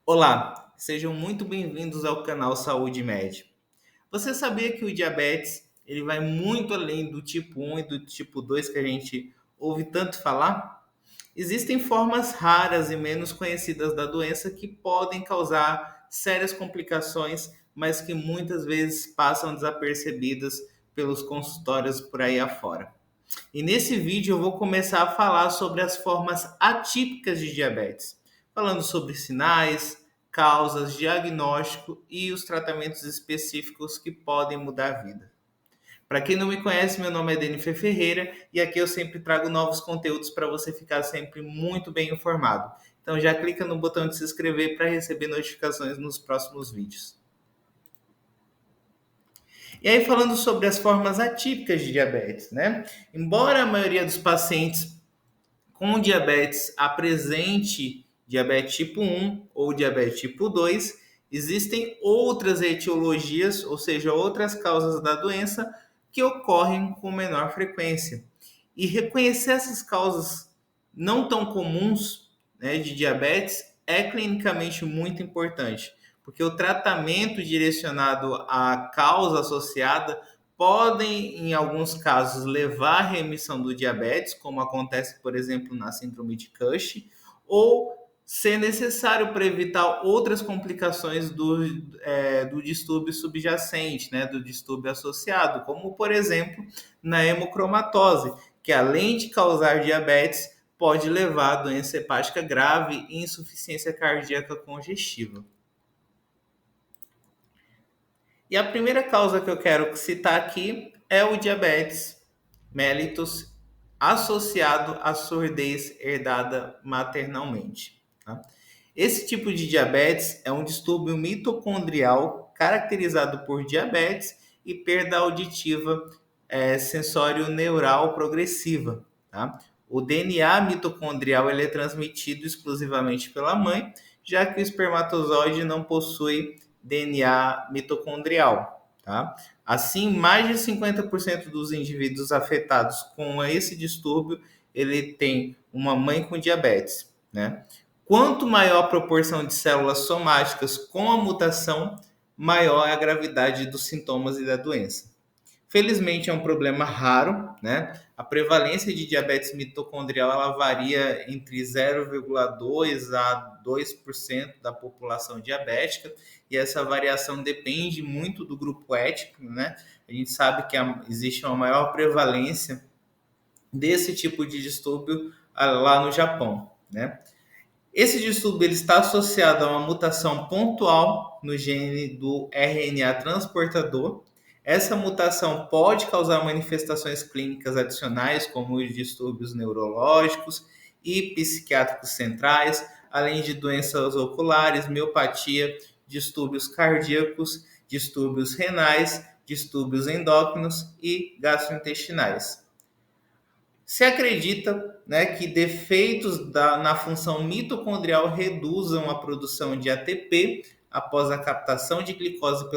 Olá, sejam muito bem-vindos ao canal Saúde Média. Você sabia que o diabetes ele vai muito além do tipo 1 e do tipo 2 que a gente ouve tanto falar? Existem formas raras e menos conhecidas da doença que podem causar sérias complicações, mas que muitas vezes passam desapercebidas pelos consultórios por aí afora. E nesse vídeo eu vou começar a falar sobre as formas atípicas de diabetes, falando sobre sinais, causas, diagnóstico e os tratamentos específicos que podem mudar a vida. Para quem não me conhece, meu nome é Denifer Ferreira e aqui eu sempre trago novos conteúdos para você ficar sempre muito bem informado. Então já clica no botão de se inscrever para receber notificações nos próximos vídeos. E aí, falando sobre as formas atípicas de diabetes, né? Embora a maioria dos pacientes com diabetes apresente diabetes tipo 1 ou diabetes tipo 2, existem outras etiologias, ou seja, outras causas da doença que ocorrem com menor frequência. E reconhecer essas causas não tão comuns, né, de diabetes é clinicamente muito importante, porque o tratamento direcionado à causa associada podem, em alguns casos, levar à remissão do diabetes, como acontece, por exemplo, na síndrome de Cush, ou ser necessário para evitar outras complicações do distúrbio subjacente, né, do distúrbio associado, como, por exemplo, na hemocromatose, que além de causar diabetes, pode levar a doença hepática grave e insuficiência cardíaca congestiva. E a primeira causa que eu quero citar aqui é o diabetes mellitus associado à surdez herdada maternalmente. Tá? Esse tipo de diabetes é um distúrbio mitocondrial caracterizado por diabetes e perda auditiva sensório-neural progressiva. Tá? O DNA mitocondrial ele é transmitido exclusivamente pela mãe, já que o espermatozoide não possui DNA mitocondrial. Tá? Assim, mais de 50% dos indivíduos afetados com esse distúrbio, ele tem uma mãe com diabetes. Né? Quanto maior a proporção de células somáticas com a mutação, maior é a gravidade dos sintomas e da doença. Felizmente é um problema raro, né? A prevalência de diabetes mitocondrial ela varia entre 0,2 a 2% da população diabética e essa variação depende muito do grupo étnico, né? A gente sabe que existe uma maior prevalência desse tipo de distúrbio lá no Japão, né? Esse distúrbio ele está associado a uma mutação pontual no gene do RNA transportador. Essa mutação pode causar manifestações clínicas adicionais, como os distúrbios neurológicos e psiquiátricos centrais, além de doenças oculares, miopatia, distúrbios cardíacos, distúrbios renais, distúrbios endócrinos e gastrointestinais. Se acredita, né, que defeitos na função mitocondrial reduzam a produção de ATP após a captação de glicose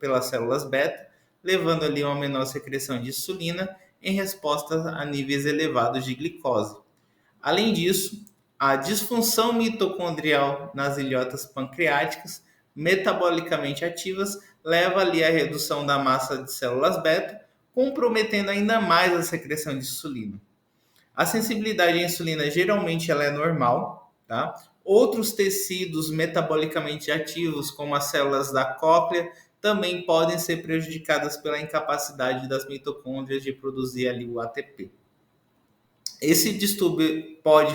pelas células beta, levando ali a uma menor secreção de insulina em resposta a níveis elevados de glicose. Além disso, a disfunção mitocondrial nas ilhotas pancreáticas, metabolicamente ativas, leva ali à redução da massa de células beta, comprometendo ainda mais a secreção de insulina. A sensibilidade à insulina geralmente ela é normal, tá? Outros tecidos metabolicamente ativos, como as células da cóclea, também podem ser prejudicadas pela incapacidade das mitocôndrias de produzir ali o ATP. Esse distúrbio pode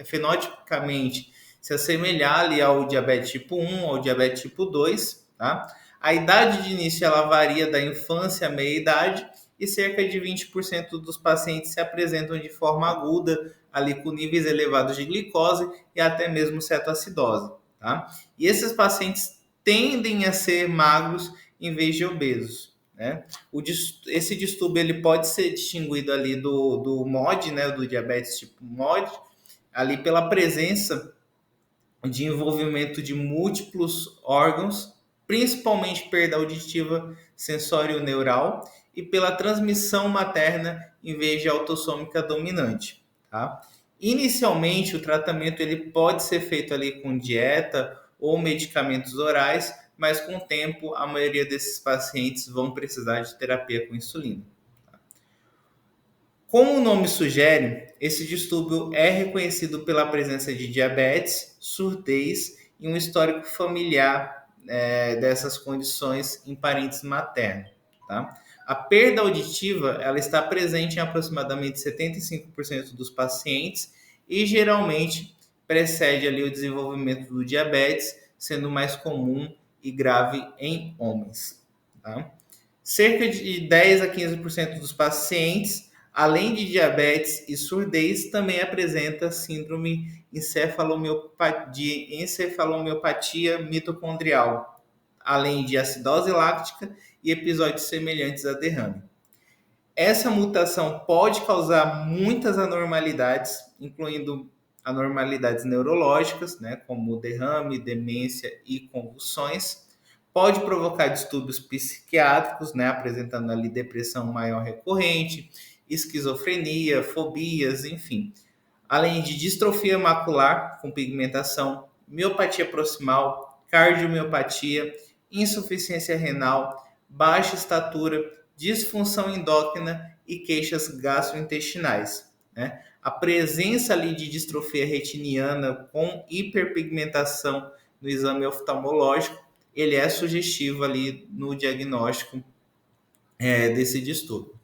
fenotipicamente se assemelhar ali ao diabetes tipo 1 ou diabetes tipo 2, tá? A idade de início ela varia da infância à meia-idade e cerca de 20% dos pacientes se apresentam de forma aguda, ali com níveis elevados de glicose e até mesmo cetoacidose, tá? E esses pacientes tendem a ser magros em vez de obesos. Né? Esse distúrbio ele pode ser distinguido ali do MOD, né, do diabetes tipo MOD, ali pela presença de envolvimento de múltiplos órgãos, principalmente perda auditiva sensório-neural e pela transmissão materna em vez de autossômica dominante. Tá? Inicialmente, o tratamento ele pode ser feito ali com dieta ou medicamentos orais, mas com o tempo a maioria desses pacientes vão precisar de terapia com insulina. Como o nome sugere, esse distúrbio é reconhecido pela presença de diabetes, surdez e um histórico familiar dessas condições em parentes maternos. Tá? A perda auditiva ela está presente em aproximadamente 75% dos pacientes e geralmente precede ali o desenvolvimento do diabetes, sendo mais comum e grave em homens. Tá? Cerca de 10 a 15% dos pacientes, além de diabetes e surdez, também apresenta síndrome de encefalomiopatia mitocondrial, além de acidose láctica e episódios semelhantes a derrame. Essa mutação pode causar muitas anormalidades, incluindo anormalidades neurológicas, né, como derrame, demência e convulsões. Pode provocar distúrbios psiquiátricos, né, apresentando ali depressão maior recorrente, esquizofrenia, fobias, enfim. Além de distrofia macular com pigmentação, miopatia proximal, cardiomiopatia, insuficiência renal, baixa estatura, disfunção endócrina e queixas gastrointestinais. Né? A presença ali de distrofia retiniana com hiperpigmentação no exame oftalmológico, ele é sugestivo ali no diagnóstico desse distúrbio.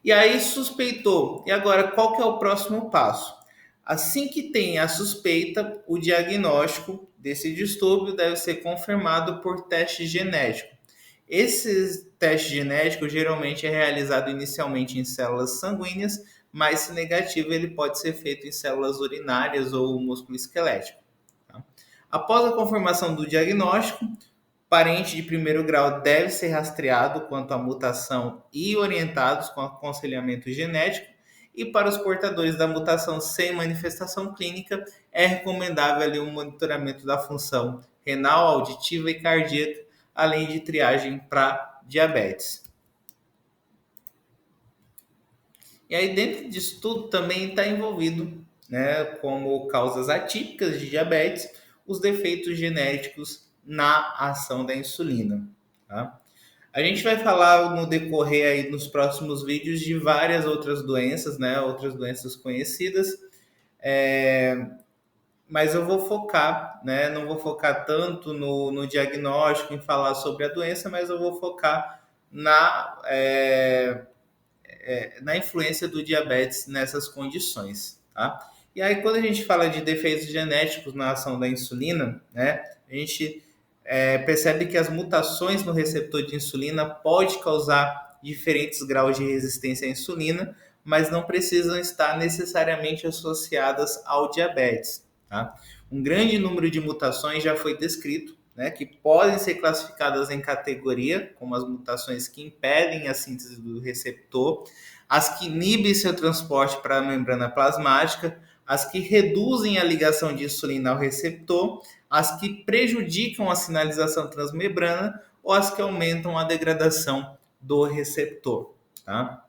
E aí suspeitou. E agora, qual que é o próximo passo? Assim que tem a suspeita, o diagnóstico desse distúrbio deve ser confirmado por teste genético. Esse teste genético geralmente é realizado inicialmente em células sanguíneas, mas se negativo ele pode ser feito em células urinárias ou músculo esquelético. Tá? Após a confirmação do diagnóstico, parente de primeiro grau deve ser rastreado quanto à mutação e orientados com aconselhamento genético. E para os portadores da mutação sem manifestação clínica, é recomendável ali um monitoramento da função renal, auditiva e cardíaca, além de triagem para diabetes. E aí, dentro disso tudo, também está envolvido, né, como causas atípicas de diabetes, os defeitos genéticos na ação da insulina. Tá? A gente vai falar no decorrer aí nos próximos vídeos de várias outras doenças, né, outras doenças conhecidas, mas eu vou focar, né, não vou focar tanto no diagnóstico, em falar sobre a doença, mas eu vou focar na influência do diabetes nessas condições, tá? E aí, quando a gente fala de defeitos genéticos na ação da insulina, né, a gente percebe que as mutações no receptor de insulina pode causar diferentes graus de resistência à insulina, mas não precisam estar necessariamente associadas ao diabetes, tá? Um grande número de mutações já foi descrito, né, que podem ser classificadas em categoria, como as mutações que impedem a síntese do receptor, as que inibem seu transporte para a membrana plasmática, as que reduzem a ligação de insulina ao receptor, as que prejudicam a sinalização transmembrana ou as que aumentam a degradação do receptor. Tá?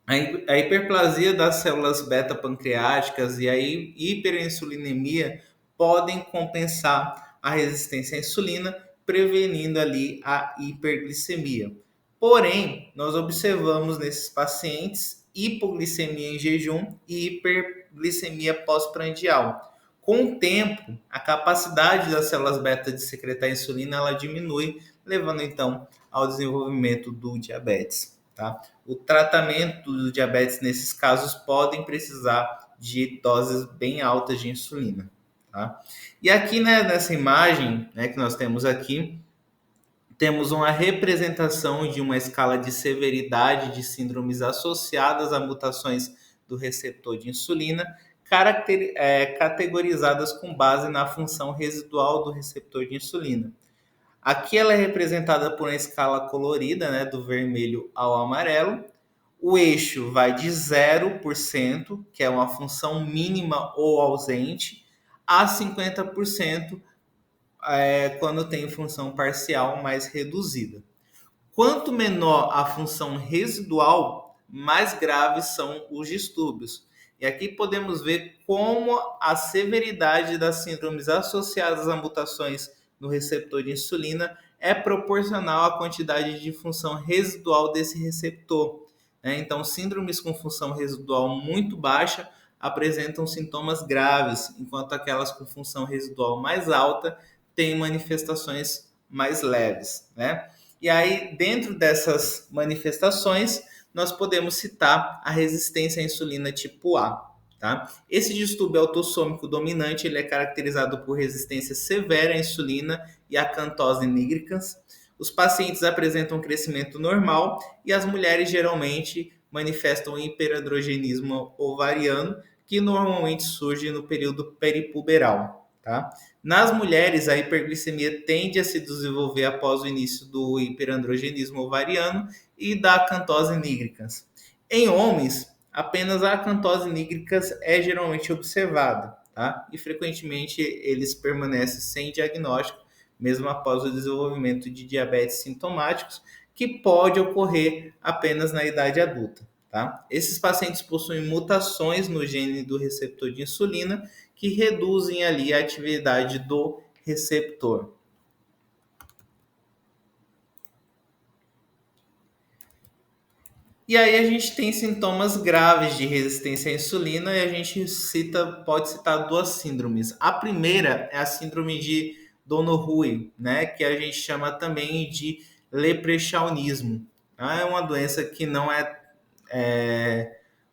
A hiperplasia das células beta-pancreáticas e a hiperinsulinemia podem compensar a resistência à insulina, prevenindo ali a hiperglicemia. Porém, nós observamos nesses pacientes hipoglicemia em jejum e hiperglicemia pós-prandial. Com o tempo, a capacidade das células beta de secretar insulina ela diminui, levando então ao desenvolvimento do diabetes. Tá? O tratamento do diabetes nesses casos podem precisar de doses bem altas de insulina. Tá? E aqui, né, nessa imagem, né, que nós temos aqui, temos uma representação de uma escala de severidade de síndromes associadas a mutações do receptor de insulina, categorizadas com base na função residual do receptor de insulina. Aqui ela é representada por uma escala colorida, né, do vermelho ao amarelo. O eixo vai de 0%, que é uma função mínima ou ausente, a 50%, quando tem função parcial mais reduzida. Quanto menor a função residual, mais graves são os distúrbios. E aqui podemos ver como a severidade das síndromes associadas a mutações no receptor de insulina é proporcional à quantidade de função residual desse receptor. Então, síndromes com função residual muito baixa apresentam sintomas graves, enquanto aquelas com função residual mais alta têm manifestações mais leves, né? E aí, dentro dessas manifestações, nós podemos citar a resistência à insulina tipo A. Tá? Esse distúrbio autossômico dominante ele é caracterizado por resistência severa à insulina e à cantose nigricans. Os pacientes apresentam um crescimento normal e as mulheres geralmente manifestam hiperandrogenismo ovariano, que normalmente surge no período peripuberal. Tá? Nas mulheres, a hiperglicemia tende a se desenvolver após o início do hiperandrogenismo ovariano e da acantose nigricans. Em homens, apenas a acantose nigricans é geralmente observada, tá? E frequentemente eles permanecem sem diagnóstico, mesmo após o desenvolvimento de diabetes sintomáticos, que pode ocorrer apenas na idade adulta. Tá? Esses pacientes possuem mutações no gene do receptor de insulina que reduzem ali a atividade do receptor. E aí a gente tem sintomas graves de resistência à insulina e a gente pode citar duas síndromes. A primeira é a síndrome de Donoghue, né, que a gente chama também de leprechaunismo. É uma doença que não é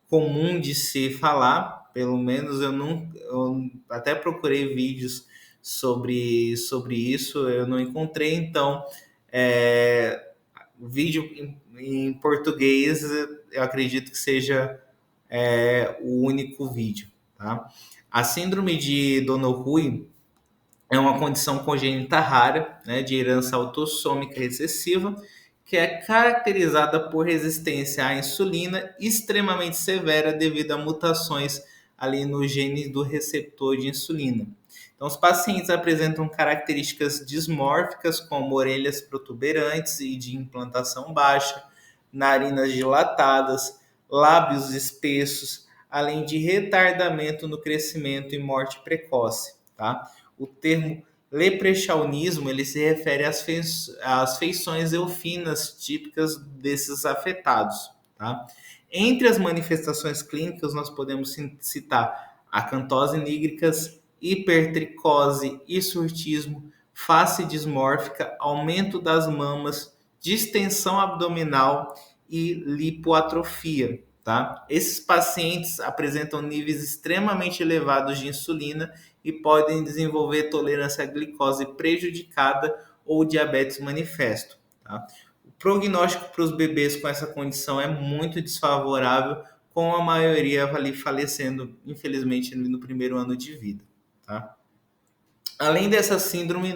comum de se falar, pelo menos eu até procurei vídeos sobre isso, eu não encontrei, então o vídeo em português eu acredito que seja o único vídeo. Tá? A síndrome de Donoghue é uma condição congênita rara, né, de herança autossômica recessiva, que é caracterizada por resistência à insulina extremamente severa devido a mutações ali no gene do receptor de insulina. Então, os pacientes apresentam características dismórficas, como orelhas protuberantes e de implantação baixa, narinas dilatadas, lábios espessos, além de retardamento no crescimento e morte precoce. Tá? O termo leprechaunismo ele se refere às feições eufinas típicas desses afetados. Tá? Entre as manifestações clínicas, nós podemos citar acantose nigricans, hipertricose, hirsutismo, face dismórfica, aumento das mamas, distensão abdominal e lipoatrofia. Tá? Esses pacientes apresentam níveis extremamente elevados de insulina e podem desenvolver tolerância à glicose prejudicada ou diabetes manifesto. Tá? O prognóstico para os bebês com essa condição é muito desfavorável, com a maioria ali falecendo, infelizmente, no primeiro ano de vida. Tá? Além dessa síndrome,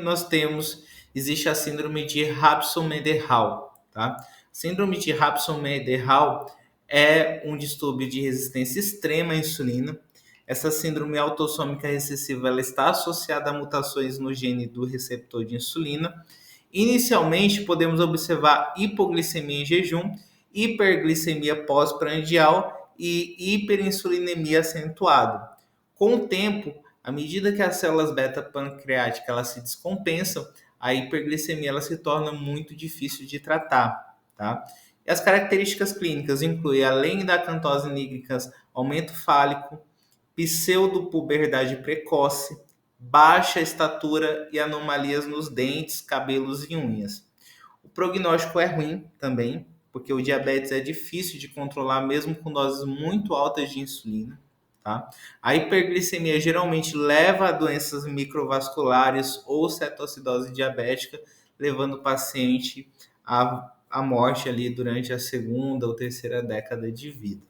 existe a síndrome de Rapson-Mendenhall. Tá? Síndrome de Rapson-Mendenhall é um distúrbio de resistência extrema à insulina. Essa síndrome autossômica recessiva ela está associada a mutações no gene do receptor de insulina. Inicialmente, podemos observar hipoglicemia em jejum, hiperglicemia pós-prandial e hiperinsulinemia acentuada. Com o tempo, à medida que as células beta-pancreáticas elas se descompensam, a hiperglicemia ela se torna muito difícil de tratar. Tá? E as características clínicas incluem, além da acantose nigricans, aumento fálico, pseudopuberdade precoce, baixa estatura e anomalias nos dentes, cabelos e unhas. O prognóstico é ruim também, porque o diabetes é difícil de controlar mesmo com doses muito altas de insulina. Tá? A hiperglicemia geralmente leva a doenças microvasculares ou cetoacidose diabética, levando o paciente à morte ali durante a segunda ou terceira década de vida.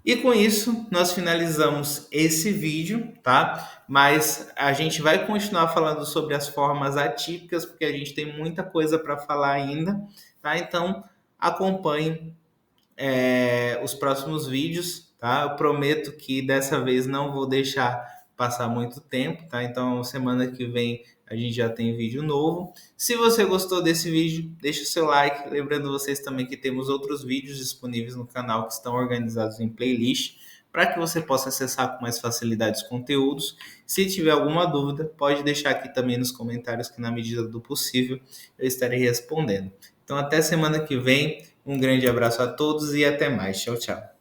E com isso, nós finalizamos esse vídeo, tá? Mas a gente vai continuar falando sobre as formas atípicas, porque a gente tem muita coisa para falar ainda, tá? Então, acompanhe os próximos vídeos, tá? Eu prometo que dessa vez não vou deixar passar muito tempo, tá? Então, semana que vem a gente já tem vídeo novo. Se você gostou desse vídeo, deixa o seu like. Lembrando vocês também que temos outros vídeos disponíveis no canal que estão organizados em playlist para que você possa acessar com mais facilidade os conteúdos. Se tiver alguma dúvida, pode deixar aqui também nos comentários que na medida do possível eu estarei respondendo. Então até semana que vem, um grande abraço a todos e até mais. Tchau, tchau.